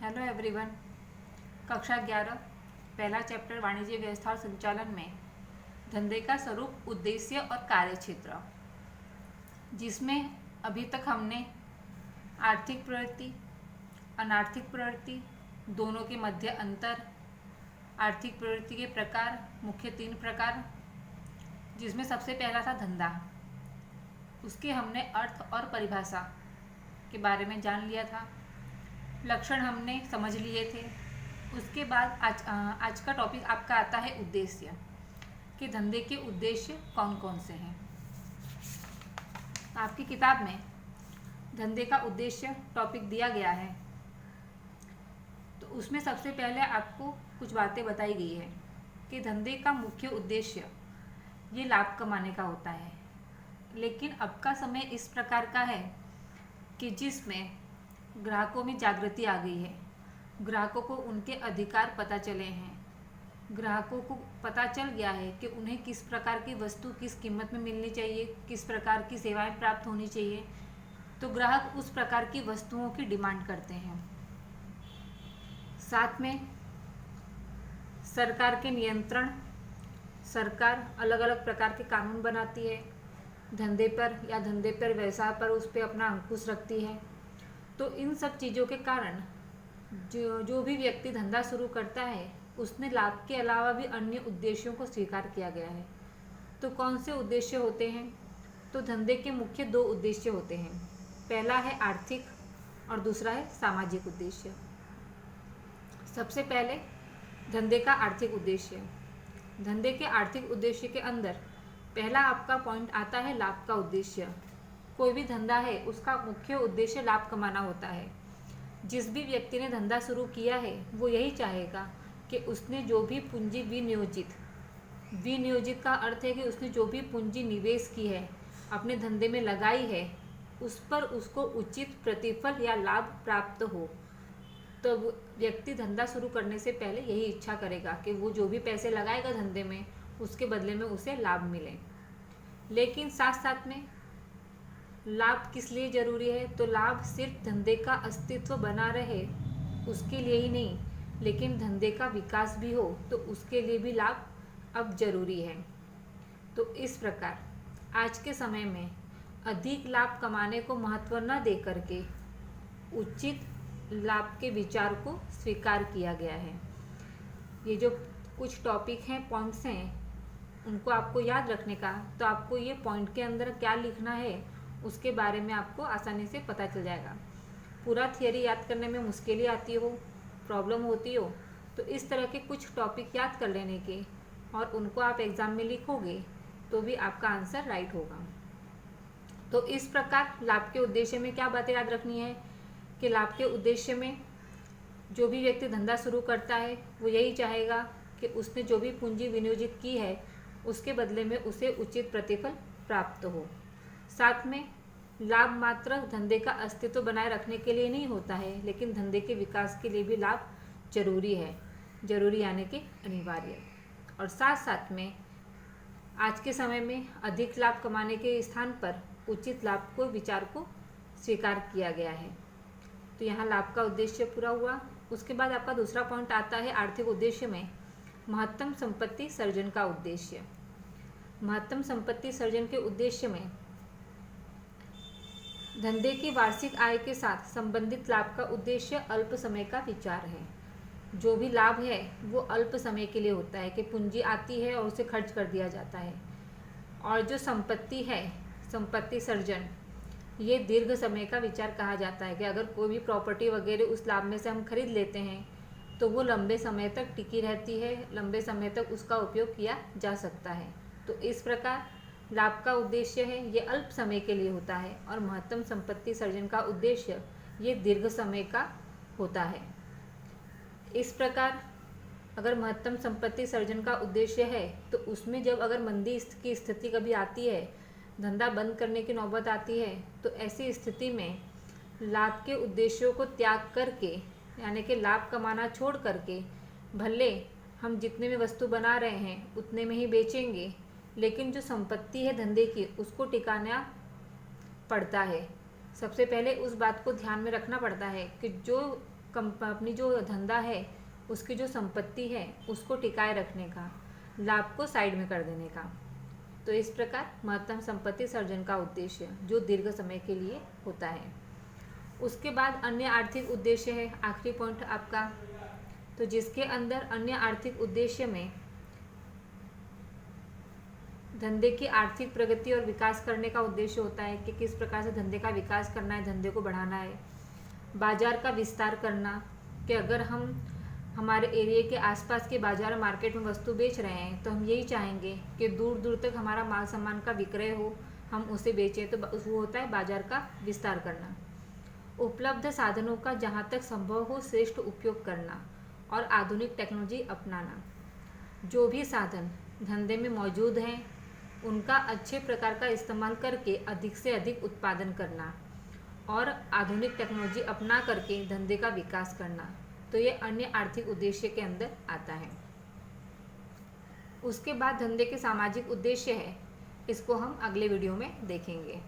Hello everyone. कक्षा 11 पहला chapter वाणिज्य व्यवस्था और संचालन में धंधे का स्वरूप, उद्देश्य और कार्यक्षेत्र, जिसमें अभी तक हमने आर्थिक प्रवृत्ति, अनार्थिक प्रवृत्ति, दोनों के मध्य अंतर, आर्थिक प्रवृत्ति के प्रकार, मुख्य 3 प्रकार, जिसमें सबसे पहला था धंधा। उसके हमने अर्थ और परिभाषा के बारे में जान लिया था, लक्षण हमने समझ लिए थे। उसके बाद आज का टॉपिक आपका आता है उद्देश्य, कि धंधे के उद्देश्य कौन कौन से हैं। आपकी किताब में धंधे का उद्देश्य टॉपिक दिया गया है, तो उसमें सबसे पहले आपको कुछ बातें बताई गई है कि धंधे का मुख्य उद्देश्य ये लाभ कमाने का होता है। लेकिन अब का समय इस प्रकार का है कि जिसमें ग्राहकों में जागृति आ गई है, ग्राहकों को उनके अधिकार पता चले हैं, ग्राहकों को पता चल गया है कि उन्हें किस प्रकार की वस्तु किस कीमत में मिलनी चाहिए, किस प्रकार की सेवाएं प्राप्त होनी चाहिए, तो ग्राहक उस प्रकार की वस्तुओं की डिमांड करते हैं। साथ में सरकार के नियंत्रण, सरकार अलग अलग प्रकार के कानून बनाती है, धंधे पर या धंधे पर व्यवसाय पर उस पर अपना अंकुश रखती है। तो इन सब चीज़ों के कारण जो भी व्यक्ति धंधा शुरू करता है, उसने लाभ के अलावा भी अन्य उद्देश्यों को स्वीकार किया गया है। तो कौन से उद्देश्य होते हैं? तो धंधे के मुख्य 2 उद्देश्य होते हैं। पहला है आर्थिक और दूसरा है सामाजिक उद्देश्य। सबसे पहले धंधे का आर्थिक उद्देश्य। धंधे के आर्थिक उद्देश्य के अंदर पहला आपका पॉइंट आता है लाभ का उद्देश्य। कोई भी धंधा है, उसका मुख्य उद्देश्य लाभ कमाना होता है। जिस भी व्यक्ति ने धंधा शुरू किया है, वो यही चाहेगा कि उसने जो भी पूंजी विनियोजित का अर्थ है कि उसने जो भी पूंजी निवेश की है, अपने धंधे में लगाई है, उस पर उसको उचित प्रतिफल या लाभ प्राप्त हो। तो व्यक्ति धंधा शुरू करने से पहले यही इच्छा करेगा कि वो जो भी पैसे लगाएगा धंधे में, उसके बदले में उसे लाभ मिले। लेकिन साथ साथ में लाभ किस लिए जरूरी है? तो लाभ सिर्फ धंधे का अस्तित्व बना रहे उसके लिए ही नहीं, लेकिन धंधे का विकास भी हो, तो उसके लिए भी लाभ अब जरूरी है। तो इस प्रकार आज के समय में अधिक लाभ कमाने को महत्व न दे करके उचित लाभ के विचार को स्वीकार किया गया है। ये जो कुछ टॉपिक हैं, पॉइंट्स हैं, उनको आपको याद रखने का, तो आपको ये पॉइंट के अंदर क्या लिखना है उसके बारे में आपको आसानी से पता चल जाएगा। पूरा थियरी याद करने में मुश्किलें आती हो, प्रॉब्लम होती हो, तो इस तरह के कुछ टॉपिक याद कर लेने के और उनको आप एग्ज़ाम में लिखोगे तो भी आपका आंसर राइट होगा। तो इस प्रकार लाभ के उद्देश्य में क्या बातें याद रखनी है कि लाभ के उद्देश्य में जो भी व्यक्ति धंधा शुरू करता है, वो यही चाहेगा कि उसने जो भी पूंजी विनियोजित की है, उसके बदले में उसे उचित प्रतिफल प्राप्त हो। साथ में लाभ मात्र धंधे का अस्तित्व बनाए रखने के लिए नहीं होता है, लेकिन धंधे के विकास के लिए भी लाभ जरूरी है, जरूरी यानी कि अनिवार्य। और साथ साथ में आज के समय में अधिक लाभ कमाने के स्थान पर उचित लाभ को विचार को स्वीकार किया गया है। तो यहाँ लाभ का उद्देश्य पूरा हुआ। उसके बाद आपका दूसरा पॉइंट आता है आर्थिक उद्देश्य में महत्तम संपत्ति सर्जन का उद्देश्य। महत्तम संपत्ति सर्जन के उद्देश्य में धंधे की वार्षिक आय के साथ संबंधित लाभ का उद्देश्य अल्प समय का विचार है। जो भी लाभ है वो अल्प समय के लिए होता है कि पूंजी आती है और उसे खर्च कर दिया जाता है। और जो संपत्ति है, संपत्ति सर्जन, ये दीर्घ समय का विचार कहा जाता है कि अगर कोई भी प्रॉपर्टी वगैरह उस लाभ में से हम खरीद लेते हैं तो वो लंबे समय तक टिकी रहती है, लंबे समय तक उसका उपयोग किया जा सकता है। तो इस प्रकार लाभ का उद्देश्य है ये अल्प समय के लिए होता है, और महत्तम संपत्ति सर्जन का उद्देश्य ये दीर्घ समय का होता है। इस प्रकार अगर महत्तम संपत्ति सर्जन का उद्देश्य है, तो उसमें जब अगर मंदी की स्थिति कभी आती है, धंधा बंद करने की नौबत आती है, तो ऐसी स्थिति में लाभ के उद्देश्यों को त्याग करके, यानी कि लाभ कमाना छोड़ करके, भले हम जितने में वस्तु बना रहे हैं उतने में ही बेचेंगे, लेकिन जो संपत्ति है धंधे की, उसको टिकाना पड़ता है। सबसे पहले उस बात को ध्यान में रखना पड़ता है कि जो अपनी जो धंधा है उसकी जो संपत्ति है उसको टिकाए रखने का, लाभ को साइड में कर देने का। तो इस प्रकार महत्तम संपत्ति सर्जन का उद्देश्य जो दीर्घ समय के लिए होता है। उसके बाद अन्य आर्थिक उद्देश्य है, आखिरी पॉइंट आपका। तो जिसके अंदर अन्य आर्थिक उद्देश्य में धंधे की आर्थिक प्रगति और विकास करने का उद्देश्य होता है कि किस प्रकार से धंधे का विकास करना है, धंधे को बढ़ाना है। बाजार का विस्तार करना, कि अगर हम हमारे एरिया के आसपास के बाजार मार्केट में वस्तु बेच रहे हैं तो हम यही चाहेंगे कि दूर दूर तक हमारा माल सामान का विक्रय हो, हम उसे बेचें, तो वो होता है बाजार का विस्तार करना। उपलब्ध साधनों का जहाँ तक संभव हो श्रेष्ठ उपयोग करना और आधुनिक टेक्नोलॉजी अपनाना। जो भी साधन धंधे में मौजूद हैं उनका अच्छे प्रकार का इस्तेमाल करके अधिक से अधिक उत्पादन करना और आधुनिक टेक्नोलॉजी अपना करके धंधे का विकास करना। तो ये अन्य आर्थिक उद्देश्य के अंदर आता है। उसके बाद धंधे के सामाजिक उद्देश्य है, इसको हम अगले वीडियो में देखेंगे।